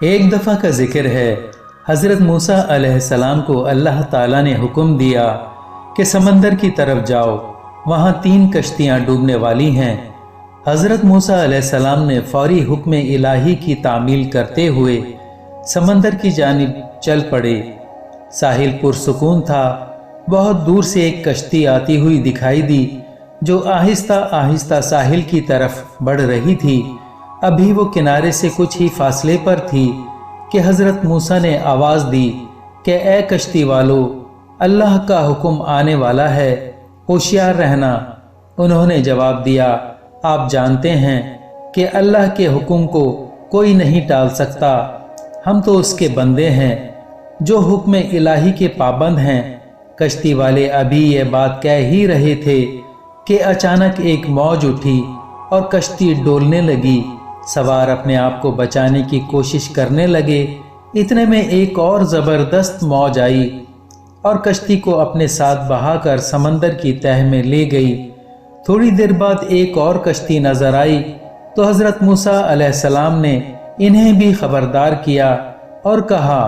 ایک دفعہ کا ذکر ہے، حضرت موسیٰ علیہ السلام کو اللہ تعالیٰ نے حکم دیا کہ سمندر کی طرف جاؤ، وہاں 3 کشتیاں ڈوبنے والی ہیں۔ حضرت موسیٰ علیہ السلام نے فوری حکم الہی کی تعمیل کرتے ہوئے سمندر کی جانب چل پڑے۔ ساحل پرسکون تھا۔ بہت دور سے ایک کشتی آتی ہوئی دکھائی دی جو آہستہ آہستہ ساحل کی طرف بڑھ رہی تھی۔ ابھی وہ کنارے سے کچھ ہی فاصلے پر تھی کہ حضرت موسیٰ نے آواز دی کہ اے کشتی والو، اللہ کا حکم آنے والا ہے، ہوشیار رہنا۔ انہوں نے جواب دیا، آپ جانتے ہیں کہ اللہ کے حکم کو کوئی نہیں ٹال سکتا، ہم تو اس کے بندے ہیں جو حکم الہی کے پابند ہیں۔ کشتی والے ابھی یہ بات کہہ ہی رہے تھے کہ اچانک ایک موج اٹھی اور کشتی ڈولنے لگی۔ سوار اپنے آپ کو بچانے کی کوشش کرنے لگے۔ اتنے میں ایک اور زبردست موج آئی اور کشتی کو اپنے ساتھ بہا کر سمندر کی تہہ میں لے گئی۔ تھوڑی دیر بعد ایک اور کشتی نظر آئی تو حضرت موسیٰ علیہ السلام نے انہیں بھی خبردار کیا اور کہا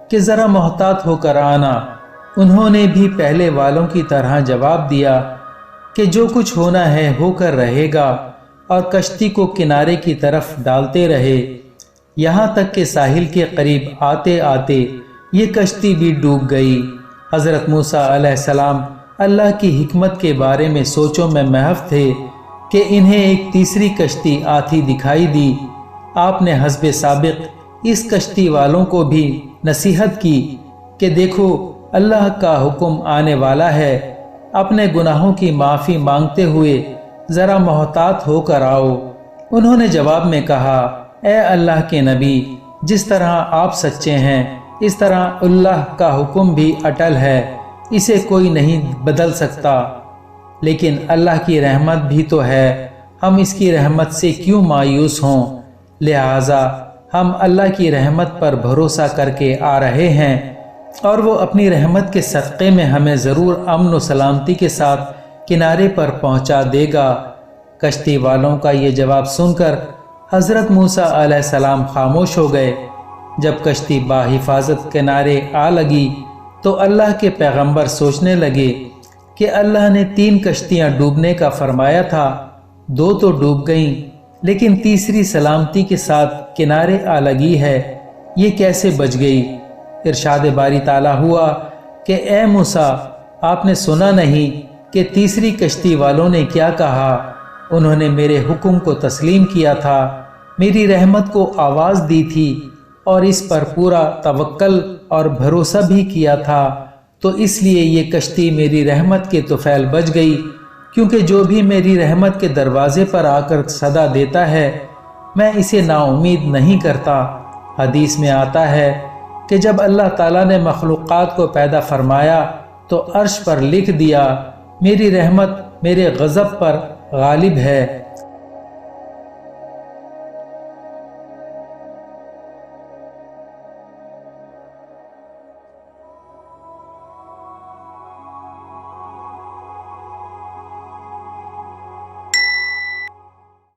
کہ ذرا محتاط ہو کر آنا۔ انہوں نے بھی پہلے والوں کی طرح جواب دیا کہ جو کچھ ہونا ہے ہو کر رہے گا، اور کشتی کو کنارے کی طرف ڈالتے رہے، یہاں تک کہ ساحل کے قریب آتے آتے یہ کشتی بھی ڈوب گئی۔ حضرت موسیٰ علیہ السلام اللہ کی حکمت کے بارے میں سوچوں میں محو تھے کہ انہیں ایک تیسری کشتی آتی دکھائی دی۔ آپ نے حسب سابق اس کشتی والوں کو بھی نصیحت کی کہ دیکھو، اللہ کا حکم آنے والا ہے، اپنے گناہوں کی معافی مانگتے ہوئے ذرا محتاط ہو کر آؤ۔ انہوں نے جواب میں کہا، اے اللہ کے نبی، جس طرح آپ سچے ہیں اس طرح اللہ کا حکم بھی اٹل ہے، اسے کوئی نہیں بدل سکتا۔ لیکن اللہ کی رحمت بھی تو ہے، ہم اس کی رحمت سے کیوں مایوس ہوں؟ لہٰذا ہم اللہ کی رحمت پر بھروسہ کر کے آ رہے ہیں، اور وہ اپنی رحمت کے صدقے میں ہمیں ضرور امن و سلامتی کے ساتھ کنارے پر پہنچا دے گا۔ کشتی والوں کا یہ جواب سن کر حضرت موسیٰ علیہ السلام خاموش ہو گئے۔ جب کشتی باحفاظت کنارے آ لگی تو اللہ کے پیغمبر سوچنے لگے کہ اللہ نے 3 کشتیاں ڈوبنے کا فرمایا تھا، 2 تو ڈوب گئیں، لیکن تیسری سلامتی کے ساتھ کنارے آ لگی ہے، یہ کیسے بچ گئی؟ ارشاد باری تعالیٰ ہوا کہ اے موسیٰ، آپ نے سنا نہیں کہ تیسری کشتی والوں نے کیا کہا؟ انہوں نے میرے حکم کو تسلیم کیا تھا، میری رحمت کو آواز دی تھی اور اس پر پورا توکل اور بھروسہ بھی کیا تھا، تو اس لیے یہ کشتی میری رحمت کے طفیل بچ گئی، کیونکہ جو بھی میری رحمت کے دروازے پر آ کر صدا دیتا ہے میں اسے نا امید نہیں کرتا۔ حدیث میں آتا ہے کہ جب اللہ تعالیٰ نے مخلوقات کو پیدا فرمایا تو عرش پر لکھ دیا، میری رحمت میرے غضب پر غالب ہے۔